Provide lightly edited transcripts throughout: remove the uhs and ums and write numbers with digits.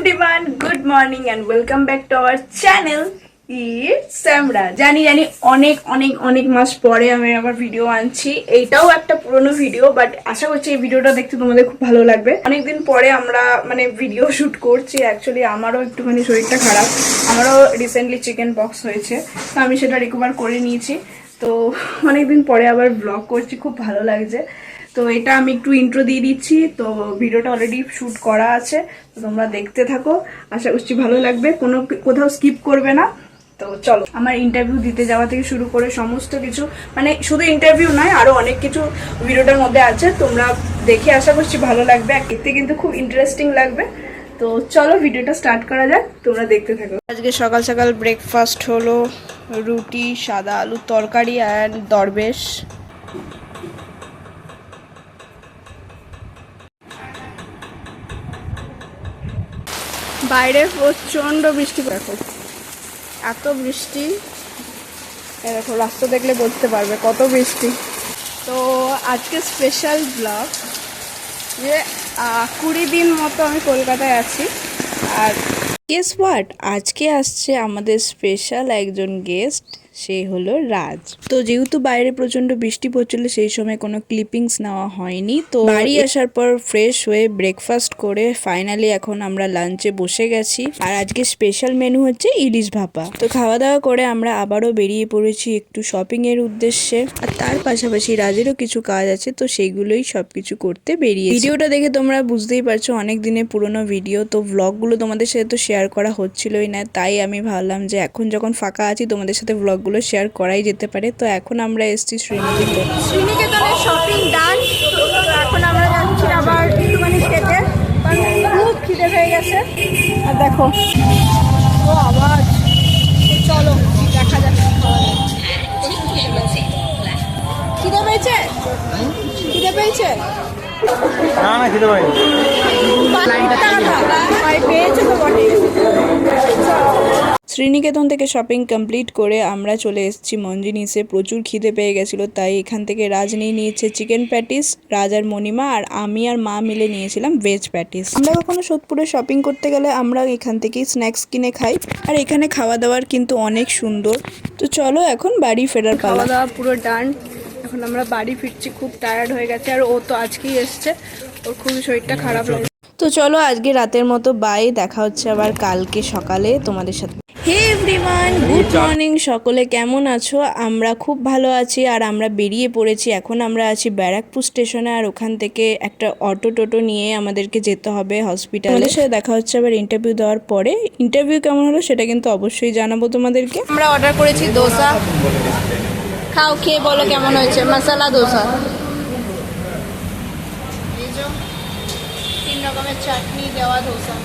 everyone, good morning and welcome back to our channel. It's Samra. জানি অনেক অনেক অনেক মাস পরে আমি আবার ভিডিও আনছি। এইটাও একটা পুরনো ভিডিও, বাট আশা করছি এই ভিডিওটা দেখতে তোমাদের খুব ভালো লাগবে। অনেকদিন পরে আমরা ভিডিও শুট করছি। অ্যাকচুয়ালি আমারও একটুখানি শরীরটা খারাপ, আমারও রিসেন্টলি চিকেন পক্স হয়েছে, তো আমি সেটা রিকভার করে নিয়েছি। তো অনেকদিন পরে আবার ব্লগ করছি, খুব ভালো লাগছে। তো এটা আমি একটু ইন্ট্রো দিয়ে দিচ্ছি। তো ভিডিওটা অলরেডি শুট করা আছে, তো তোমরা দেখতে থাকো, আশা করছি ভালো লাগবে, কোথাও স্কিপ করবে না। তো চলো, আমার ইন্টারভিউ দিতে যাওয়া থেকে শুরু করে সমস্ত কিছু, শুধু ইন্টারভিউ নয়, আরো অনেক কিছু ভিডিওটার মধ্যে আছে। তোমরা দেখে আশা করছি ভালো লাগবে, আর দেখতে কিন্তু খুব ইন্টারেস্টিং লাগবে। তো চলো ভিডিওটা স্টার্ট করা যাক, তোমরা দেখতে থাকো। আজকে সকাল সকাল ব্রেকফাস্ট হলো রুটি, সাদা আলুর তরকারি আর দরবেশ। বাইরে প্রচন্ড বৃষ্টি, দেখো এত বৃষ্টি, দেখো রাস্তা দেখলে বুঝতে পারবে কত বৃষ্টি। তো আজকে স্পেশাল ব্লগ, যে 20 দিন মতো আমি কলকাতায় আছি। আর গেস হোয়াট, আজকে আসছে আমাদের স্পেশাল একজন গেস্ট, সে হলো রাজ। তো যেহেতু বাইরে প্রচন্ড বৃষ্টি পড়ছিল, সেই সময় কোনো ক্লিপিংস নেওয়া হয়নি। তো বাড়ি আসার পর ফ্রেশ হয়ে ব্রেকফাস্ট করে ফাইনালি এখন আমরা লাঞ্চে বসে গেছি। আর আজকে স্পেশাল মেনু হচ্ছে ইলিশ ভাপা। তো খাওয়া দাওয়া করে আমরা আবারও বেরিয়ে পড়েছি একটু শপিং এর উদ্দেশ্যে। আর তার পাশাপাশি রাজেরও কিছু কাজ আছে, তো সেইগুলোই সবকিছু করতে বেরিয়ে। ভিডিওটা দেখে তোমরা বুঝতেই পারছো অনেক দিনের পুরনো ভিডিও, তো ব্লগগুলো তোমাদের সাথে তো শেয়ার করা হচ্ছিলই না। তাই আমি ভাবলাম যে এখন যখন ফাঁকা আছি তোমাদের সাথে ব্লগগুলো শেয়ার করাই যেতে পারে। তো এখন আমরা এসেছি শ্রীনিকেতনের শপিং ডান। এখন আমরা যাচ্ছি আবার একটুখানি খেতে, খুব খিদে হয়ে গেছে। আর দেখো ও আওয়াজ, চলো দেখা যাক। খিদে পেয়েছে, খিদে পেয়েছে না, না খিদে পাইনি, পেয়েছে তো বটে। শ্রীনিকেতন থেকে শপিং কমপ্লিট করে আমরা চলে এসেছি মঞ্জিনিসে। প্রচুর খিদে পেয়ে গেছিলো, তাই এখান থেকে রাজ নিয়েছে চিকেন প্যাটিস, রাজ আর মণিমা, আর আমি আর মা মিলে নিয়েছিলাম ভেজ প্যাটিস। আমরা কখনো সোদপুরে শপিং করতে গেলে আমরা এখান থেকেই স্ন্যাক্স কিনে খাই, আর এখানে খাওয়া দাওয়ার কিন্তু অনেক সুন্দর। তো চলো এখন বাড়ি ফেরার পালা। খাওয়া দাওয়া পুরো ডান, এখন আমরা বাড়ি ফিরছি, খুব টায়ার্ড হয়ে গেছে। আর ও তো আজকেই এসছে, ওর খুবই শরীরটা খারাপ লাগে। তো চলো আজকে রাতের মতো বাই, দেখা হচ্ছে আবার কালকে সকালে তোমাদের সাথে। Hey everyone, good morning. সকলে কেমন আছো? আমরা খুব ভালো আছি। আর আমরা বেরিয়ে পড়েছি, এখন আমরা aছি ব্যারাকপুর স্টেশনে। আর ওখান থেকে একটা অটো টোটো নিয়ে আমাদেরকে যেতে হবে হসপিটালে। আমাদের সাথে দেখা হচ্ছে আবার ইন্টারভিউ দেওয়ার পরে। ইন্টারভিউ কেমন হলো সেটা কিন্তু অবশ্যই জানাবো তোমাদেরকে। আমরা অর্ডার করেছি দোসা, খাও, খেয়ে বলো কেমন হয়েছে। মশলা দোসা, 3 রকমের চাটনি দেওয়া দোসা।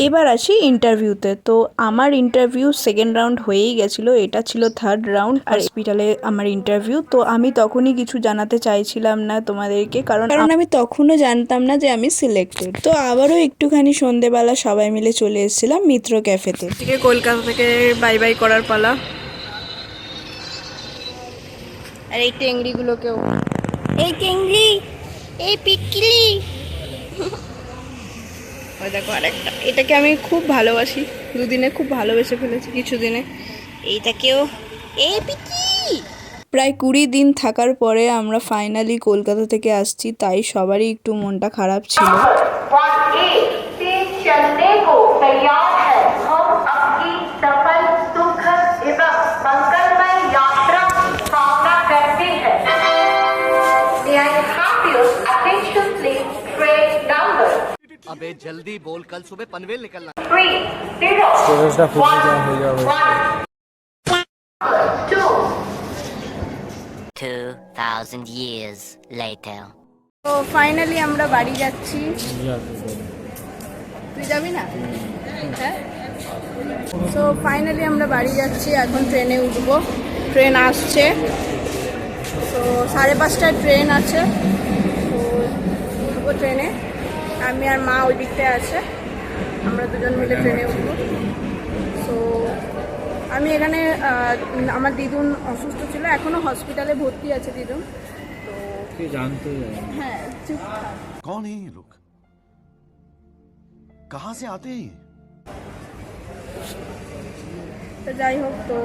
এবার আসি ইন্টারভিউতে। তো আমার ইন্টারভিউ সেকেন্ড রাউন্ড হয়েই গেছিলো, এটা ছিল থার্ড রাউন্ড। আর হসপিটালে আমার ইন্টারভিউ। তো আমি তখনই কিছু জানাতে চাইছিলাম না তোমাদেরকে, কারণ আমি তখনও জানতাম না যে আমি সিলেক্টেড। তো আবারও একটুখানি সন্ধেবেলা সবাই মিলে চলে এসেছিলাম মিত্র ক্যাফেতে। কলকাতা থেকে বাই বাই করার পালা। আর এই টেংরিগুলোকেও, এই টেংরি, এই পিটকিলি, ওই দেখো আরেকটা। এটাকে আমি খুব ভালোবাসি, দুদিনে খুব ভালোবেসে ফেলেছি কিছুদিনে এইটাকেও। এই পিকি। প্রায় 20 দিন থাকার পরে আমরা ফাইনালি কলকাতা থেকে আসছি, তাই সবারই একটু মনটা খারাপ ছিল। अबे जल्दी बोल, कल सुबह पनवेल निकलना। 2000 years later. তো ফাইনালি আমরা বাড়ি যাচ্ছি। তুই যাবি না? হ্যাঁ। তো ফাইনালি আমরা বাড়ি যাচ্ছি, এখন ট্রেনে উঠবো। ট্রেন আসছে, তো 5:30টায় ট্রেন আছে। তো উঠবো ট্রেনে, আমি আর মা ওই দিকটায় আছে, আমরা দুজন মিলে ট্রেনে উঠবো। তো আমি এখানে, আমার দিদুন অসুস্থ ছিল, এখনো হসপিটালে ভর্তি আছে দিদুন। তো जानते हैं। হ্যাঁ, চুপ। कौन है ये लोग? कहाँ से आते हैं ये? তো যাই হোক, তো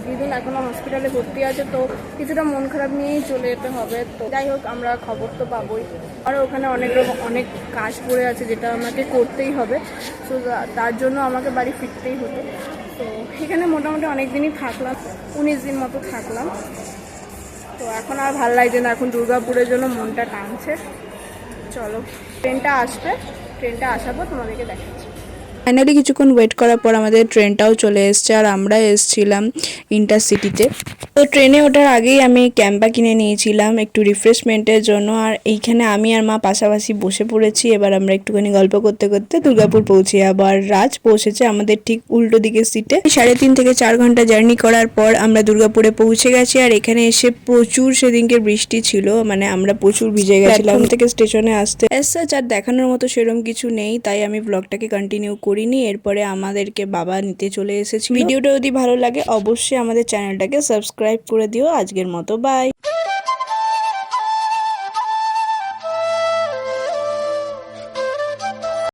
দিদুন এখনো হসপিটালে ভর্তি আছে, তো কিছুটা মন খারাপ নিয়েই চলে যেতে হবে। তো যাই হোক, আমরা খবর তো পাবোই। আর ওখানে অনেক কাজ পড়ে আছে যেটা আমাকে করতেই হবে, তো তার জন্য আমাকে বাড়ি ফিরতেই হতো। তো এখানে মোটামুটি অনেক দিনই থাকলাম, 19 দিন মতো থাকলাম। তো এখন আর ভালো লাগছে না, এখন দুর্গাপুরের জন্য মনটা টানছে। চলো, ট্রেনটা আসার পর তোমাদেরকে দেখাচ্ছি। ফাইনালি কিছুক্ষণ ওয়েট করার পর আমাদের ট্রেনটাও চলে এসেছে, আর আমরা এসেছিলাম ইন্টারসিটিতে। তো ট্রেনে ওঠার আগেই আমি ক্যাম্পা কিনে নিয়েছিলাম একটু রিফ্রেশমেন্টের জন্য, আর এইখানে আমি আর মা পাশাপাশি বসে পড়েছি। এবার আমরা একটুখানি গল্প করতে করতে দুর্গাপুর পৌঁছে, আবার রাজ পৌঁছেছে আমাদের ঠিক উল্টো দিকের সিটে। 3.5 থেকে 4 ঘন্টা জার্নি করার পর আমরা দুর্গাপুরে পৌঁছে গেছি। আর এখানে এসে প্রচুর সেদিনকে বৃষ্টি ছিল, মানে আমরা প্রচুর ভিজে গেছিলাম থেকে স্টেশনে আসতে। এসে আর দেখানোর মতো সেরকম কিছু নেই, তাই আমি ব্লগটাকে কন্টিনিউ করিনি। এরপরে আমাদেরকে বাবা নিতে চলে এসেছে। ভিডিওটা যদি ভালো লাগে অবশ্যই আমাদের চ্যানেলটাকে সাবস্ক্রাইব করে দিও। আজকের মতো বাই।